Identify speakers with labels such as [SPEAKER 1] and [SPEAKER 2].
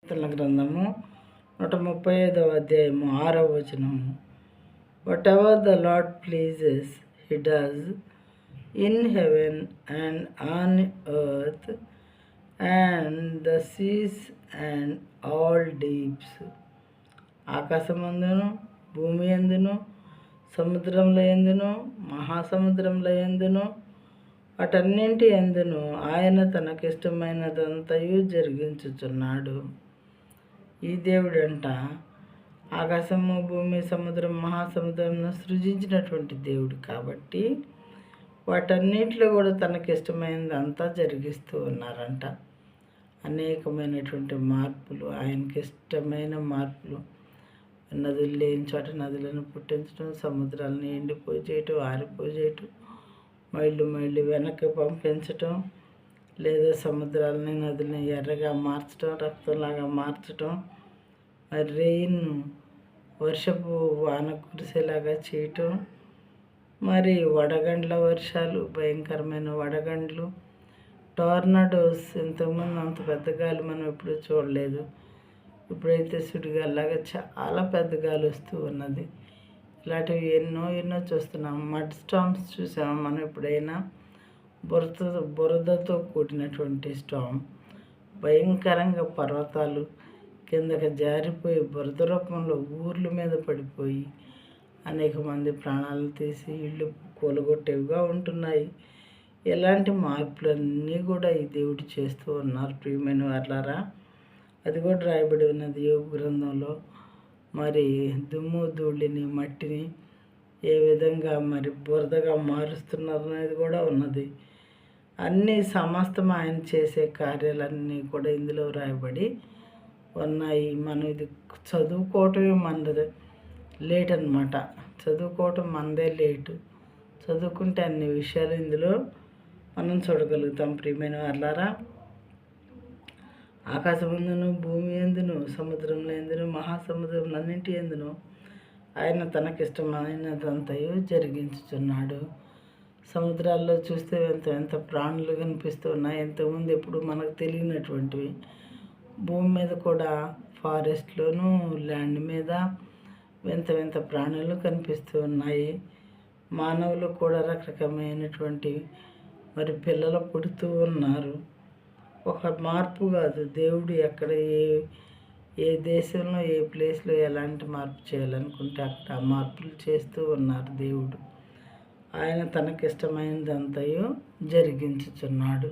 [SPEAKER 1] కీర్తనల గ్రంథము 135వ అధ్యాయము 6వ వచనము. Whatever the Lord pleases he does in heaven and on earth and the seas and all deeps. ఆకాశమందును భూమి యందును సముద్రంలో యందును మహాసముద్రంలో యందును వాటన్నింటి యందును ఆయన తనకిష్టమైనదంతయు జరిగించుచున్నాడు. ఈ దేవుడంట ఆకాశము భూమి సముద్రం మహాసముద్రంను సృజించినటువంటి దేవుడు కాబట్టి వాటన్నిటిలో కూడా తనకిష్టమైనది అంతా జరిగిస్తూ ఉన్నారంట. అనేకమైనటువంటి మార్పులు, ఆయనకి ఇష్టమైన మార్పులు. నదులు లేని చోట నదులను పుట్టించడం, సముద్రాలను ఎండిపోయి చేయటం, ఆరిపోయి చేయటం, మైళ్ళు వెనక్కి పంపించటం, లేదా సముద్రాలని నదులని ఎర్రగా మార్చడం, రక్తంలాగా మార్చటం, మరి రెయిన్ వర్షపు వాన కురిసేలాగా చేయటం, మరి వడగండ్ల వర్షాలు, భయంకరమైన వడగండ్లు, టోర్నడోస్. ఇంతకుముందు అంత పెద్ద గాలి మనం ఎప్పుడూ చూడలేదు. ఇప్పుడైతే సుడిగాలిలాగా చాలా పెద్ద గాలి వస్తూ ఉన్నది. ఇలాంటివి ఎన్నో చూస్తున్నాం. మడ్ స్టామ్స్ చూసాము మనం ఎప్పుడైనా. బురదతో కూడినటువంటి స్టామ్, భయంకరంగా పర్వతాలు కిందకి జారిపోయి బురద రూపంలో ఊర్ల మీద పడిపోయి అనేక మంది ప్రాణాలు తీసి ఇళ్ళు కూలగొట్టేవిగా ఉంటున్నాయి. ఇలాంటి మార్పులన్నీ కూడా ఈ దేవుడు చేస్తూ ఉన్నారు ప్రియమైన వారలారా. అది కూడా రాయబడి ఉన్నది యోబు గ్రంథంలో. మరి దుమ్ము ధూళిని మట్టిని ఏ విధంగా మరి బురదగా మారుస్తున్నారు అనేది కూడా ఉన్నది. అన్నీ సమస్తం ఆయన చేసే కార్యాలన్నీ కూడా ఇందులో రాయబడి ఉన్నాయి. మనం ఇది చదువుకోవటమే మనది లేట్ అన్నమాట. చదువుకోవటం మనదే లేటు. చదువుకుంటే అన్ని విషయాలు ఇందులో మనం చూడగలుగుతాం ప్రియమైన వారలారా. ఆకాశమందును భూమి యందును సముద్రంలో ఎందును మహాసముద్రం అన్నింటి ఎందును ఆయన తనకిష్టమైనదంతయు జరిగించుచున్నాడు. సముద్రాల్లో చూస్తే ఎంత ప్రాణులు కనిపిస్తూ ఉన్నాయి. ఎంతోమంది ఎప్పుడు మనకు తెలియనటువంటివి. భూమి మీద కూడా ఫారెస్ట్లోనూ ల్యాండ్ మీద వింత ప్రాణులు కనిపిస్తూ ఉన్నాయి. మానవులు కూడా రకరకమైనటువంటి మరి పిల్లలు పుడుతూ ఉన్నారు. ఒక మార్పు కాదు, దేవుడు ఎక్కడ ఏ దేశంలో ఏ ప్లేస్లో ఎలాంటి మార్పు చేయాలనుకుంటే అక్కడ ఆ మార్పులు చేస్తూ ఉన్నారు దేవుడు. ఆయన తనకిష్టమైనదంతయు జరిగించుచున్నాడు.